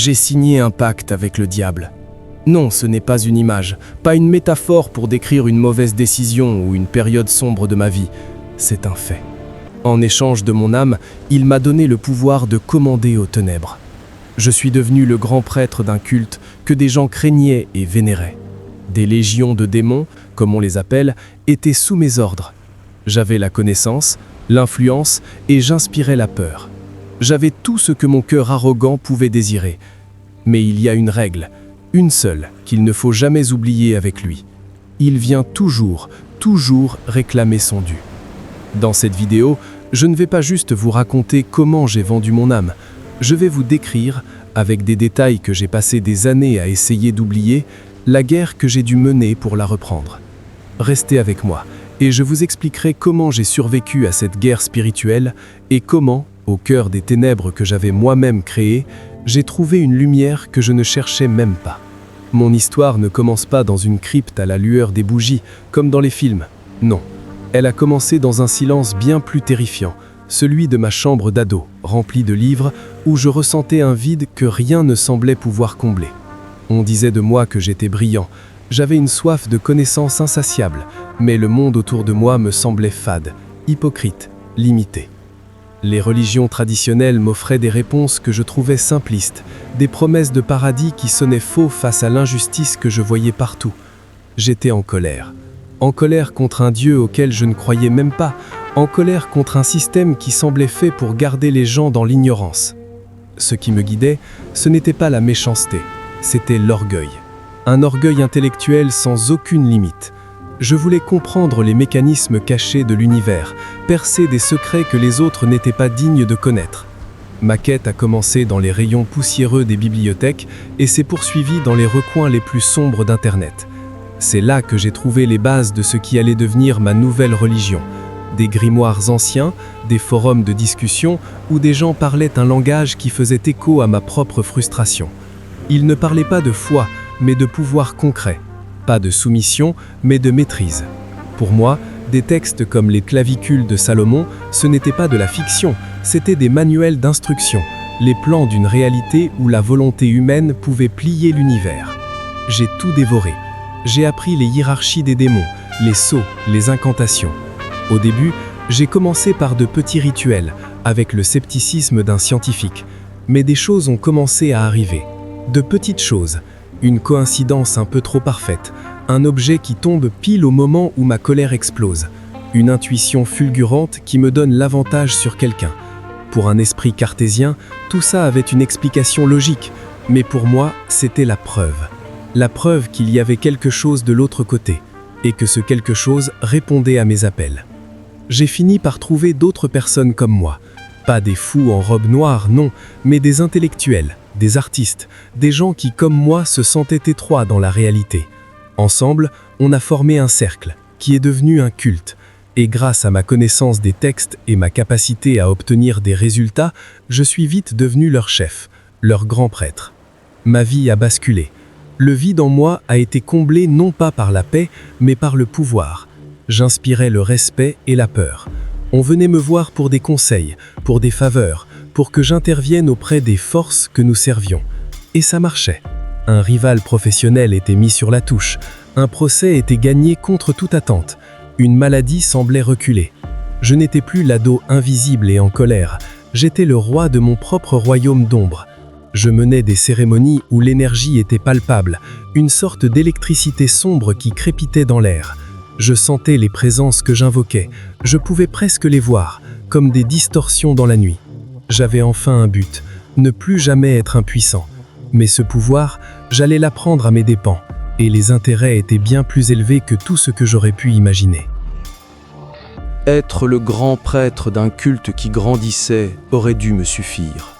J'ai signé un pacte avec le diable. Non, ce n'est pas une image, pas une métaphore pour décrire une mauvaise décision ou une période sombre de ma vie. C'est un fait. En échange de mon âme, il m'a donné le pouvoir de commander aux ténèbres. Je suis devenu le grand prêtre d'un culte que des gens craignaient et vénéraient. Des légions de démons, comme on les appelle, étaient sous mes ordres. J'avais la connaissance, l'influence et j'inspirais la peur. J'avais tout ce que mon cœur arrogant pouvait désirer. Mais il y a une règle, une seule, qu'il ne faut jamais oublier avec lui. Il vient toujours réclamer son dû. Dans cette vidéo, je ne vais pas juste vous raconter comment j'ai vendu mon âme. Je vais vous décrire, avec des détails que j'ai passé des années à essayer d'oublier, la guerre que j'ai dû mener pour la reprendre. Restez avec moi, et je vous expliquerai comment j'ai survécu à cette guerre spirituelle et comment, au cœur des ténèbres que j'avais moi-même créées, j'ai trouvé une lumière que je ne cherchais même pas. Mon histoire ne commence pas dans une crypte à la lueur des bougies, comme dans les films. Non, elle a commencé dans un silence bien plus terrifiant, celui de ma chambre d'ado, remplie de livres, où je ressentais un vide que rien ne semblait pouvoir combler. On disait de moi que j'étais brillant, j'avais une soif de connaissances insatiable, mais le monde autour de moi me semblait fade, hypocrite, limité. Les religions traditionnelles m'offraient des réponses que je trouvais simplistes, des promesses de paradis qui sonnaient faux face à l'injustice que je voyais partout. J'étais en colère contre un Dieu auquel je ne croyais même pas, en colère contre un système qui semblait fait pour garder les gens dans l'ignorance. Ce qui me guidait, ce n'était pas la méchanceté, c'était l'orgueil. Un orgueil intellectuel sans aucune limite. Je voulais comprendre les mécanismes cachés de l'univers, percer des secrets que les autres n'étaient pas dignes de connaître. Ma quête a commencé dans les rayons poussiéreux des bibliothèques et s'est poursuivie dans les recoins les plus sombres d'Internet. C'est là que j'ai trouvé les bases de ce qui allait devenir ma nouvelle religion. Des grimoires anciens, des forums de discussion où des gens parlaient un langage qui faisait écho à ma propre frustration. Ils ne parlaient pas de foi, mais de pouvoir concret. Pas de soumission, mais de maîtrise. Pour moi, des textes comme les clavicules de Salomon, ce n'était pas de la fiction, c'était des manuels d'instruction, les plans d'une réalité où la volonté humaine pouvait plier l'univers. J'ai tout dévoré. J'ai appris les hiérarchies des démons, les sceaux, les incantations. Au début, j'ai commencé par de petits rituels, avec le scepticisme d'un scientifique. Mais des choses ont commencé à arriver. De petites choses. Une coïncidence un peu trop parfaite, un objet qui tombe pile au moment où ma colère explose, une intuition fulgurante qui me donne l'avantage sur quelqu'un. Pour un esprit cartésien, tout ça avait une explication logique, mais pour moi, c'était la preuve. La preuve qu'il y avait quelque chose de l'autre côté, et que ce quelque chose répondait à mes appels. J'ai fini par trouver d'autres personnes comme moi. Pas des fous en robe noire, non, mais des intellectuels, des artistes, des gens qui, comme moi, se sentaient étroits dans la réalité. Ensemble, on a formé un cercle, qui est devenu un culte. Et grâce à ma connaissance des textes et ma capacité à obtenir des résultats, je suis vite devenu leur chef, leur grand prêtre. Ma vie a basculé. Le vide en moi a été comblé non pas par la paix, mais par le pouvoir. J'inspirais le respect et la peur. On venait me voir pour des conseils, pour des faveurs, pour que j'intervienne auprès des forces que nous servions. Et ça marchait. Un rival professionnel était mis sur la touche, un procès était gagné contre toute attente, une maladie semblait reculer. Je n'étais plus l'ado invisible et en colère, j'étais le roi de mon propre royaume d'ombre. Je menais des cérémonies où l'énergie était palpable, une sorte d'électricité sombre qui crépitait dans l'air. Je sentais les présences que j'invoquais, je pouvais presque les voir, comme des distorsions dans la nuit. J'avais enfin un but, ne plus jamais être impuissant. Mais ce pouvoir, j'allais l'apprendre à mes dépens, et les intérêts étaient bien plus élevés que tout ce que j'aurais pu imaginer. Être le grand prêtre d'un culte qui grandissait aurait dû me suffire.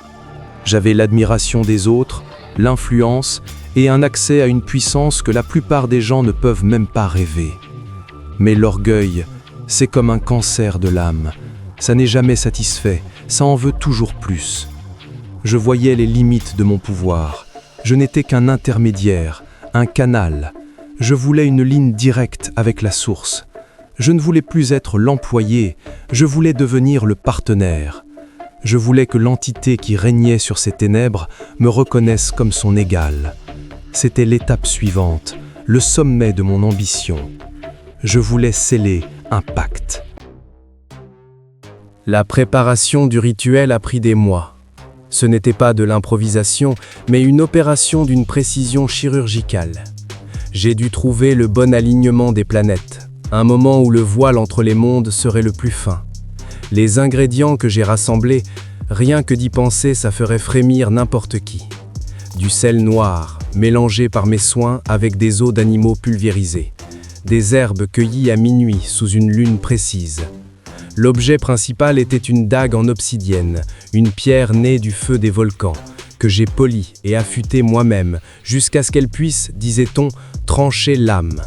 J'avais l'admiration des autres, l'influence et un accès à une puissance que la plupart des gens ne peuvent même pas rêver. Mais l'orgueil, c'est comme un cancer de l'âme. Ça n'est jamais satisfait, ça en veut toujours plus. Je voyais les limites de mon pouvoir. Je n'étais qu'un intermédiaire, un canal. Je voulais une ligne directe avec la source. Je ne voulais plus être l'employé, je voulais devenir le partenaire. Je voulais que l'entité qui régnait sur ces ténèbres me reconnaisse comme son égal. C'était l'étape suivante, le sommet de mon ambition. Je voulais sceller un pacte. La préparation du rituel a pris des mois. Ce n'était pas de l'improvisation, mais une opération d'une précision chirurgicale. J'ai dû trouver le bon alignement des planètes, un moment où le voile entre les mondes serait le plus fin. Les ingrédients que j'ai rassemblés, rien que d'y penser, ça ferait frémir n'importe qui. Du sel noir, mélangé par mes soins avec des os d'animaux pulvérisés. Des herbes cueillies à minuit sous une lune précise. L'objet principal était une dague en obsidienne, une pierre née du feu des volcans, que j'ai polie et affûtée moi-même, jusqu'à ce qu'elle puisse, disait-on, trancher l'âme.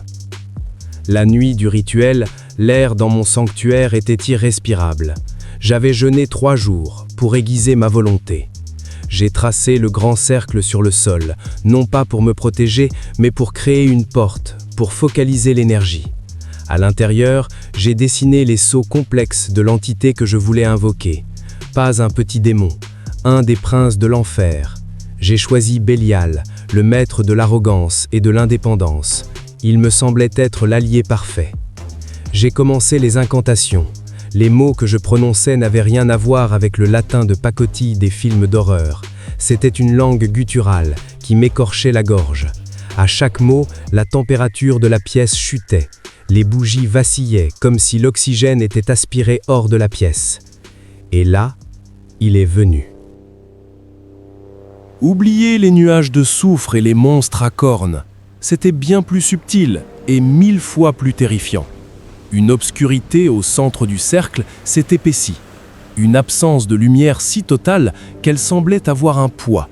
La nuit du rituel, l'air dans mon sanctuaire était irrespirable. J'avais jeûné 3 jours pour aiguiser ma volonté. J'ai tracé le grand cercle sur le sol, non pas pour me protéger, mais pour créer une porte, pour focaliser l'énergie. À l'intérieur, j'ai dessiné les sceaux complexes de l'entité que je voulais invoquer. Pas un petit démon, un des princes de l'enfer. J'ai choisi Bélial, le maître de l'arrogance et de l'indépendance. Il me semblait être l'allié parfait. J'ai commencé les incantations. Les mots que je prononçais n'avaient rien à voir avec le latin de pacotille des films d'horreur. C'était une langue gutturale qui m'écorchait la gorge. À chaque mot, la température de la pièce chutait. Les bougies vacillaient comme si l'oxygène était aspiré hors de la pièce. Et là, il est venu. Oubliez les nuages de soufre et les monstres à cornes. C'était bien plus subtil et 1000 fois plus terrifiant. Une obscurité au centre du cercle s'est épaissie. Une absence de lumière si totale qu'elle semblait avoir un poids.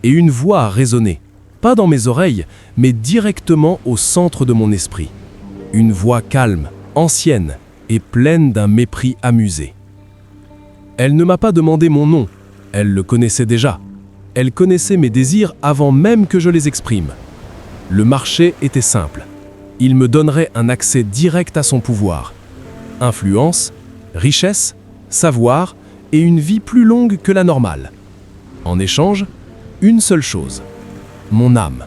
Et une voix a résonné, pas dans mes oreilles, mais directement au centre de mon esprit. Une voix calme, ancienne et pleine d'un mépris amusé. Elle ne m'a pas demandé mon nom, elle le connaissait déjà. Elle connaissait mes désirs avant même que je les exprime. Le marché était simple. Il me donnerait un accès direct à son pouvoir. Influence, richesse, savoir et une vie plus longue que la normale. En échange, une seule chose, mon âme.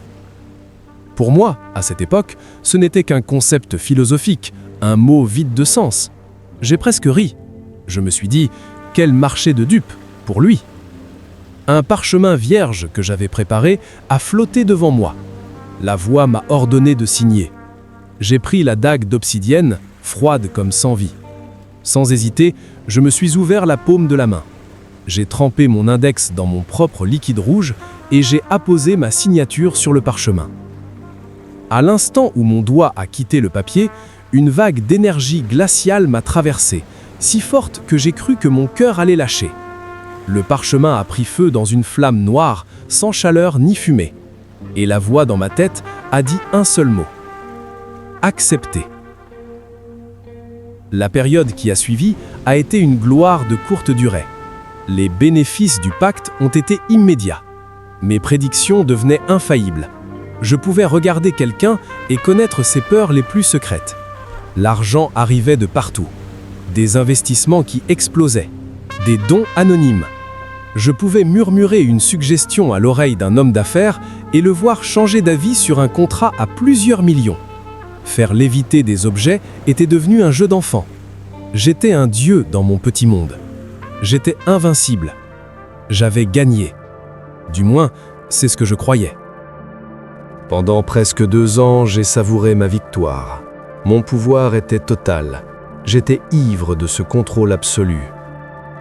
Pour moi, à cette époque, ce n'était qu'un concept philosophique, un mot vide de sens. J'ai presque ri. Je me suis dit, quel marché de dupes, pour lui. Un parchemin vierge que j'avais préparé a flotté devant moi. La voix m'a ordonné de signer. J'ai pris la dague d'obsidienne, froide comme sans vie. Sans hésiter, je me suis ouvert la paume de la main. J'ai trempé mon index dans mon propre liquide rouge et j'ai apposé ma signature sur le parchemin. À l'instant où mon doigt a quitté le papier, une vague d'énergie glaciale m'a traversé, si forte que j'ai cru que mon cœur allait lâcher. Le parchemin a pris feu dans une flamme noire, sans chaleur ni fumée. Et la voix dans ma tête a dit un seul mot. Accepter. La période qui a suivi a été une gloire de courte durée. Les bénéfices du pacte ont été immédiats. Mes prédictions devenaient infaillibles. Je pouvais regarder quelqu'un et connaître ses peurs les plus secrètes. L'argent arrivait de partout. Des investissements qui explosaient. Des dons anonymes. Je pouvais murmurer une suggestion à l'oreille d'un homme d'affaires et le voir changer d'avis sur un contrat à plusieurs millions. Faire léviter des objets était devenu un jeu d'enfant. J'étais un dieu dans mon petit monde. J'étais invincible. J'avais gagné. Du moins, c'est ce que je croyais. Pendant presque 2 ans, j'ai savouré ma victoire. Mon pouvoir était total. J'étais ivre de ce contrôle absolu.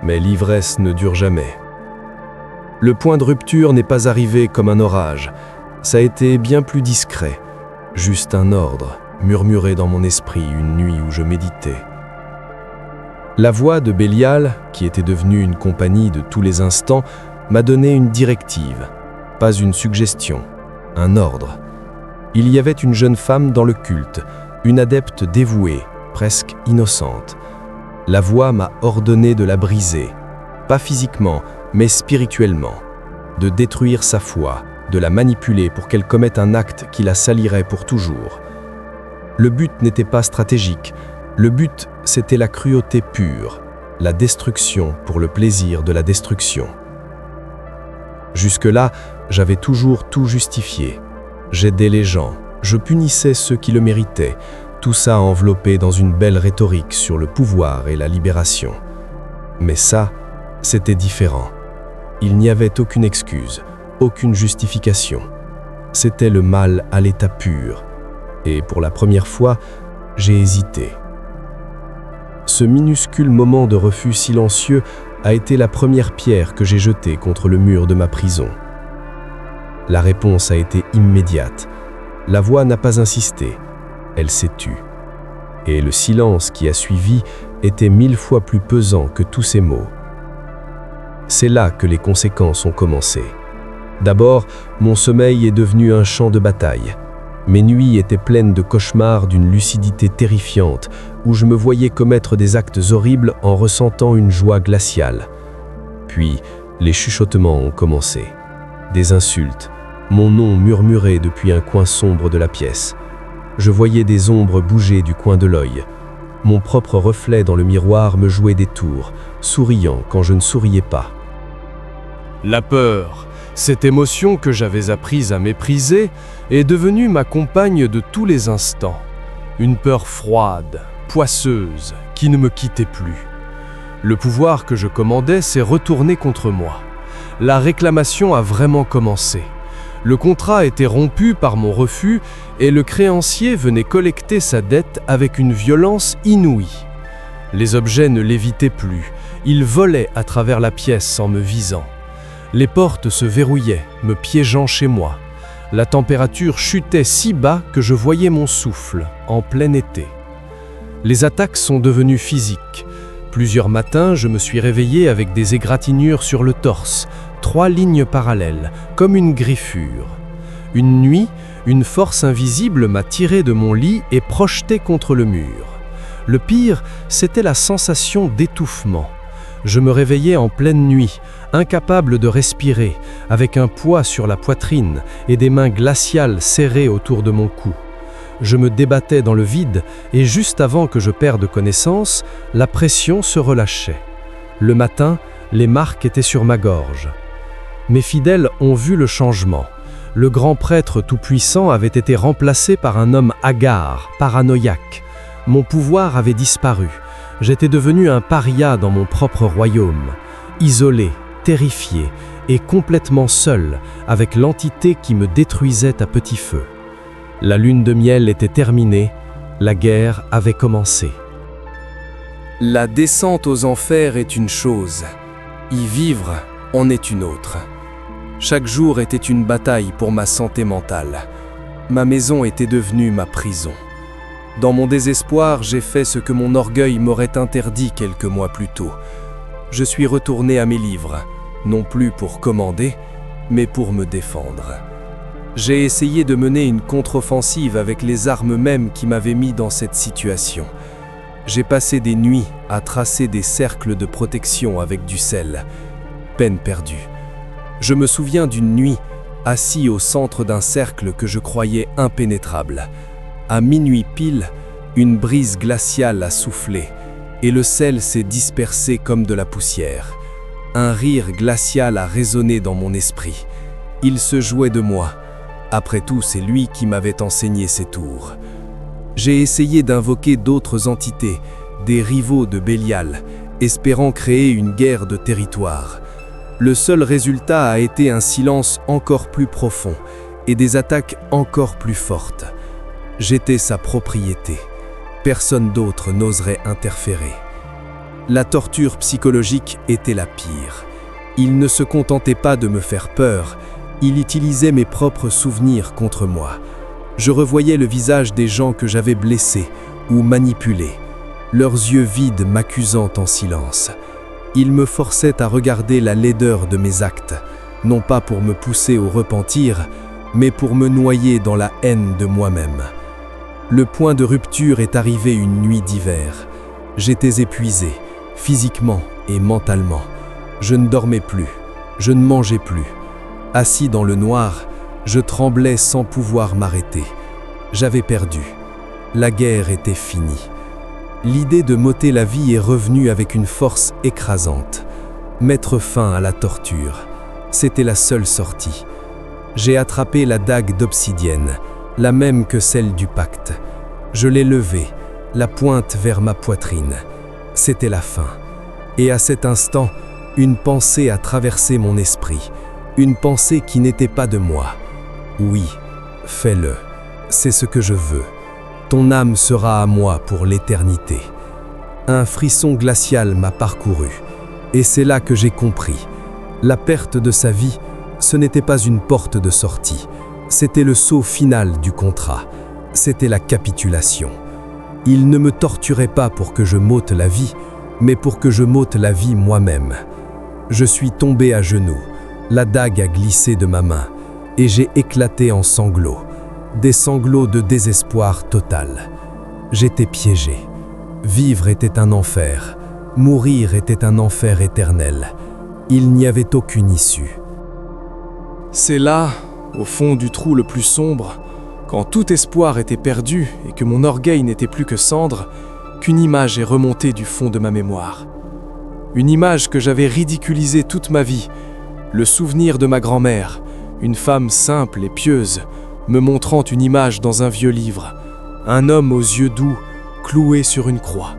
Mais l'ivresse ne dure jamais. Le point de rupture n'est pas arrivé comme un orage. Ça a été bien plus discret. Juste un ordre, murmuré dans mon esprit une nuit où je méditais. La voix de Bélial, qui était devenue une compagnie de tous les instants, m'a donné une directive. Pas une suggestion, un ordre. Il y avait une jeune femme dans le culte, une adepte dévouée, presque innocente. La voix m'a ordonné de la briser, pas physiquement, mais spirituellement, de détruire sa foi, de la manipuler pour qu'elle commette un acte qui la salirait pour toujours. Le but n'était pas stratégique, le but c'était la cruauté pure. la destruction pour le plaisir de la destruction. Jusque-là, j'avais toujours tout justifié. J'aidais les gens, je punissais ceux qui le méritaient, tout ça enveloppé dans une belle rhétorique sur le pouvoir et la libération. Mais ça, c'était différent. Il n'y avait aucune excuse, aucune justification. C'était le mal à l'état pur. Et pour la première fois, j'ai hésité. Ce minuscule moment de refus silencieux a été la première pierre que j'ai jetée contre le mur de ma prison. La réponse a été immédiate. La voix n'a pas insisté, elle s'est tue. Et le silence qui a suivi était 1000 fois plus pesant que tous ces mots. C'est là que les conséquences ont commencé. D'abord, mon sommeil est devenu un champ de bataille. Mes nuits étaient pleines de cauchemars d'une lucidité terrifiante, où je me voyais commettre des actes horribles en ressentant une joie glaciale. Puis, les chuchotements ont commencé. Des insultes, mon nom murmuré depuis un coin sombre de la pièce. Je voyais des ombres bouger du coin de l'œil. Mon propre reflet dans le miroir me jouait des tours, souriant quand je ne souriais pas. La peur, cette émotion que j'avais apprise à mépriser, est devenue ma compagne de tous les instants. Une peur froide, poisseuse, qui ne me quittait plus. Le pouvoir que je commandais s'est retourné contre moi. La réclamation a vraiment commencé. Le contrat était rompu par mon refus et le créancier venait collecter sa dette avec une violence inouïe. Les objets ne l'évitaient plus, ils volaient à travers la pièce en me visant. Les portes se verrouillaient, me piégeant chez moi. La température chutait si bas que je voyais mon souffle, en plein été. Les attaques sont devenues physiques. Plusieurs matins, je me suis réveillé avec des égratignures sur le torse, 3 lignes parallèles, comme une griffure. Une nuit, une force invisible m'a tiré de mon lit et projeté contre le mur. Le pire, c'était la sensation d'étouffement. Je me réveillais en pleine nuit, incapable de respirer, avec un poids sur la poitrine et des mains glaciales serrées autour de mon cou. Je me débattais dans le vide et juste avant que je perde connaissance, la pression se relâchait. Le matin, les marques étaient sur ma gorge. Mes fidèles ont vu le changement. Le grand prêtre tout-puissant avait été remplacé par un homme hagard, paranoïaque. Mon pouvoir avait disparu. J'étais devenu un paria dans mon propre royaume, isolé, terrifié et complètement seul avec l'entité qui me détruisait à petit feu. La lune de miel était terminée, la guerre avait commencé. La descente aux enfers est une chose, y vivre en est une autre. Chaque jour était une bataille pour ma santé mentale. Ma maison était devenue ma prison. Dans mon désespoir, j'ai fait ce que mon orgueil m'aurait interdit quelques mois plus tôt. Je suis retourné à mes livres, non plus pour commander, mais pour me défendre. J'ai essayé de mener une contre-offensive avec les armes mêmes qui m'avaient mis dans cette situation. J'ai passé des nuits à tracer des cercles de protection avec du sel. Peine perdue. Je me souviens d'une nuit, assis au centre d'un cercle que je croyais impénétrable. À minuit pile, une brise glaciale a soufflé et le sel s'est dispersé comme de la poussière. Un rire glacial a résonné dans mon esprit. Il se jouait de moi. Après tout, c'est lui qui m'avait enseigné ces tours. J'ai essayé d'invoquer d'autres entités, des rivaux de Bélial, espérant créer une guerre de territoire. Le seul résultat a été un silence encore plus profond et des attaques encore plus fortes. J'étais sa propriété. Personne d'autre n'oserait interférer. La torture psychologique était la pire. Il ne se contentait pas de me faire peur, il utilisait mes propres souvenirs contre moi. Je revoyais le visage des gens que j'avais blessés ou manipulés, leurs yeux vides m'accusant en silence. Il me forçait à regarder la laideur de mes actes, non pas pour me pousser au repentir, mais pour me noyer dans la haine de moi-même. Le point de rupture est arrivé une nuit d'hiver. J'étais épuisé, physiquement et mentalement. Je ne dormais plus, je ne mangeais plus. Assis dans le noir, je tremblais sans pouvoir m'arrêter. J'avais perdu. La guerre était finie. L'idée de m'ôter la vie est revenue avec une force écrasante. Mettre fin à la torture, c'était la seule sortie. J'ai attrapé la dague d'obsidienne, la même que celle du pacte. Je l'ai levée, la pointe vers ma poitrine. C'était la fin. Et à cet instant, une pensée a traversé mon esprit. Une pensée qui n'était pas de moi. Oui, fais-le. C'est ce que je veux. Ton âme sera à moi pour l'éternité. Un frisson glacial m'a parcouru. Et c'est là que j'ai compris. La perte de sa vie, ce n'était pas une porte de sortie. C'était le saut final du contrat. C'était la capitulation. Il ne me torturait pas pour que je m'ôte la vie, mais pour que je m'ôte la vie moi-même. Je suis tombé à genoux. La dague a glissé de ma main et j'ai éclaté en sanglots. Des sanglots de désespoir total. J'étais piégé. Vivre était un enfer. Mourir était un enfer éternel. Il n'y avait aucune issue. C'est là, au fond du trou le plus sombre, quand tout espoir était perdu et que mon orgueil n'était plus que cendre, qu'une image est remontée du fond de ma mémoire. Une image que j'avais ridiculisée toute ma vie, le souvenir de ma grand-mère, une femme simple et pieuse, me montrant une image dans un vieux livre, un homme aux yeux doux, cloué sur une croix.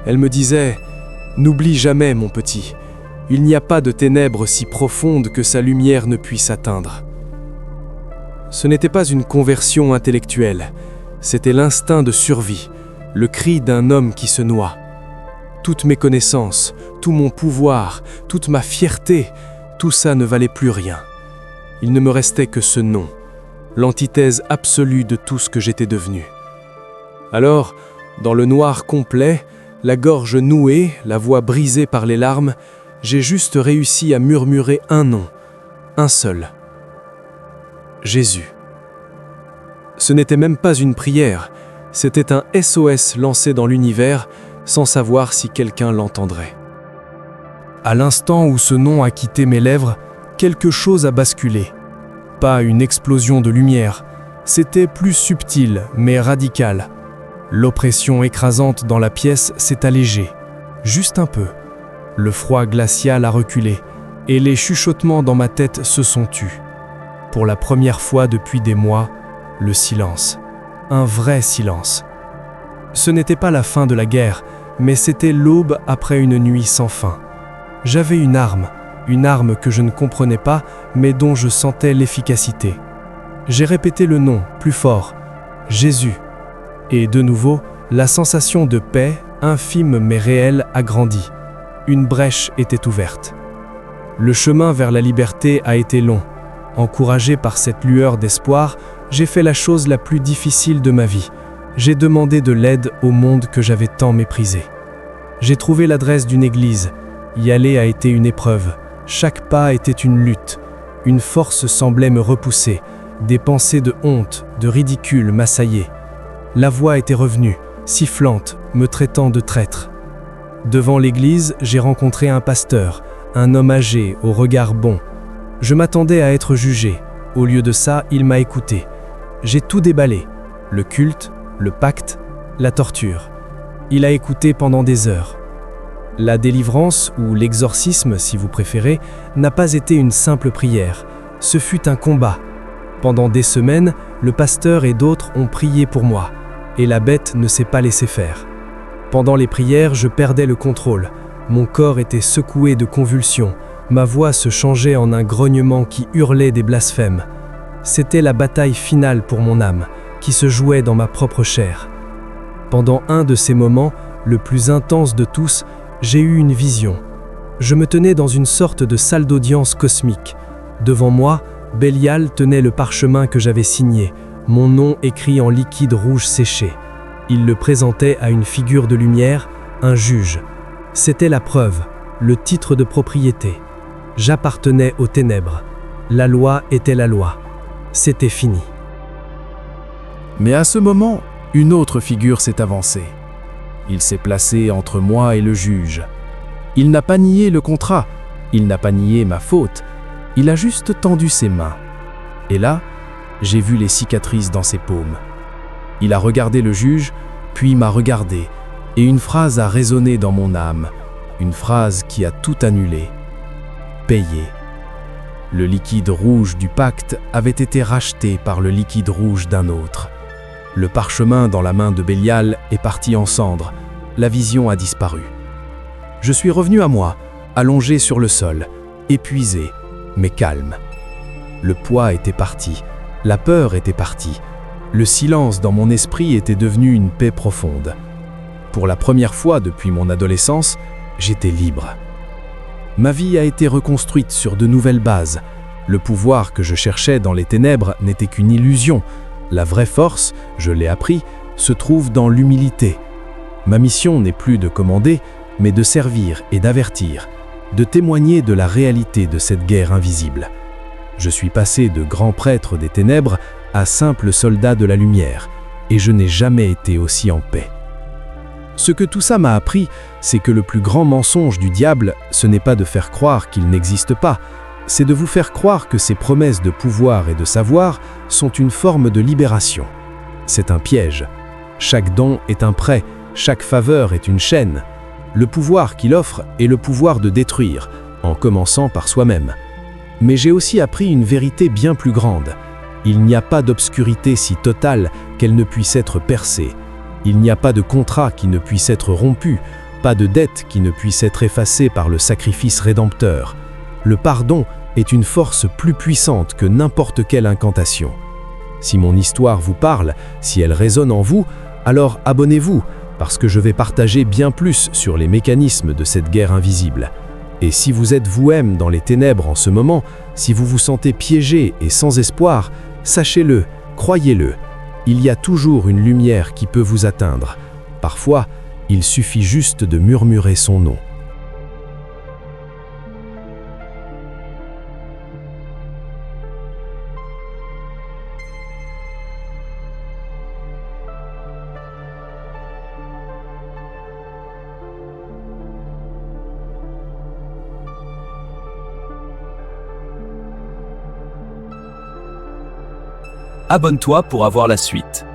Elle me disait « N'oublie jamais, mon petit, il n'y a pas de ténèbres si profondes que sa lumière ne puisse atteindre. » Ce n'était pas une conversion intellectuelle, c'était l'instinct de survie, le cri d'un homme qui se noie. Toutes mes connaissances, tout mon pouvoir, toute ma fierté, tout ça ne valait plus rien. Il ne me restait que ce nom, l'antithèse absolue de tout ce que j'étais devenu. Alors, dans le noir complet, la gorge nouée, la voix brisée par les larmes, j'ai juste réussi à murmurer un nom, un seul. Jésus. Ce n'était même pas une prière, c'était un SOS lancé dans l'univers sans savoir si quelqu'un l'entendrait. À l'instant où ce nom a quitté mes lèvres, quelque chose a basculé. Pas une explosion de lumière, c'était plus subtil mais radical. L'oppression écrasante dans la pièce s'est allégée, juste un peu. Le froid glacial a reculé et les chuchotements dans ma tête se sont tus. Pour la première fois depuis des mois, le silence. Un vrai silence. Ce n'était pas la fin de la guerre, mais c'était l'aube après une nuit sans fin. J'avais une arme que je ne comprenais pas, mais dont je sentais l'efficacité. J'ai répété le nom, plus fort, Jésus. Et de nouveau, la sensation de paix, infime mais réelle, a grandi. Une brèche était ouverte. Le chemin vers la liberté a été long. Encouragé par cette lueur d'espoir, j'ai fait la chose la plus difficile de ma vie. J'ai demandé de l'aide au monde que j'avais tant méprisé. J'ai trouvé l'adresse d'une église. Y aller a été une épreuve. Chaque pas était une lutte. Une force semblait me repousser. Des pensées de honte, de ridicule m'assaillaient. La voix était revenue, sifflante, me traitant de traître. Devant l'église, j'ai rencontré un pasteur, un homme âgé, au regard bon. Je m'attendais à être jugé. Au lieu de ça, il m'a écouté. J'ai tout déballé. Le culte, le pacte, la torture. Il a écouté pendant des heures. La délivrance, ou l'exorcisme si vous préférez, n'a pas été une simple prière. Ce fut un combat. Pendant des semaines, le pasteur et d'autres ont prié pour moi. Et la bête ne s'est pas laissée faire. Pendant les prières, je perdais le contrôle. Mon corps était secoué de convulsions. Ma voix se changeait en un grognement qui hurlait des blasphèmes. C'était la bataille finale pour mon âme, qui se jouait dans ma propre chair. Pendant un de ces moments, le plus intense de tous, j'ai eu une vision. Je me tenais dans une sorte de salle d'audience cosmique. Devant moi, Bélial tenait le parchemin que j'avais signé, mon nom écrit en liquide rouge séché. Il le présentait à une figure de lumière, un juge. C'était la preuve, le titre de propriété. J'appartenais aux ténèbres. La loi était la loi. C'était fini. Mais à ce moment, une autre figure s'est avancée. Il s'est placé entre moi et le juge. Il n'a pas nié le contrat, il n'a pas nié ma faute, il a juste tendu ses mains. Et là, j'ai vu les cicatrices dans ses paumes. Il a regardé le juge, puis m'a regardé, Et une phrase a résonné dans mon âme, une phrase qui a tout annulé. Payer. Le liquide rouge du pacte avait été racheté par le liquide rouge d'un autre. Le parchemin dans la main de Bélial est parti en cendres, la vision a disparu. Je suis revenu à moi, allongé sur le sol, épuisé, mais calme. Le poids était parti, la peur était partie, le silence dans mon esprit était devenu une paix profonde. Pour la première fois depuis mon adolescence, j'étais libre. Ma vie a été reconstruite sur de nouvelles bases. Le pouvoir que je cherchais dans les ténèbres n'était qu'une illusion. La vraie force, je l'ai appris, se trouve dans l'humilité. Ma mission n'est plus de commander, mais de servir et d'avertir, de témoigner de la réalité de cette guerre invisible. Je suis passé de grand prêtre des ténèbres à simple soldat de la lumière, et je n'ai jamais été aussi en paix. Ce que tout ça m'a appris, c'est que le plus grand mensonge du diable, ce n'est pas de faire croire qu'il n'existe pas, c'est de vous faire croire que ces promesses de pouvoir et de savoir sont une forme de libération. C'est un piège. Chaque don est un prêt, chaque faveur est une chaîne. Le pouvoir qu'il offre est le pouvoir de détruire, en commençant par soi-même. Mais j'ai aussi appris une vérité bien plus grande. Il n'y a pas d'obscurité si totale qu'elle ne puisse être percée. Il n'y a pas de contrat qui ne puisse être rompu, pas de dette qui ne puisse être effacée par le sacrifice rédempteur. Le pardon est une force plus puissante que n'importe quelle incantation. Si mon histoire vous parle, si elle résonne en vous, alors abonnez-vous, parce que je vais partager bien plus sur les mécanismes de cette guerre invisible. Et si vous êtes vous-même dans les ténèbres en ce moment, si vous vous sentez piégé et sans espoir, sachez-le, croyez-le, il y a toujours une lumière qui peut vous atteindre. Parfois, il suffit juste de murmurer son nom. Abonne-toi pour avoir la suite.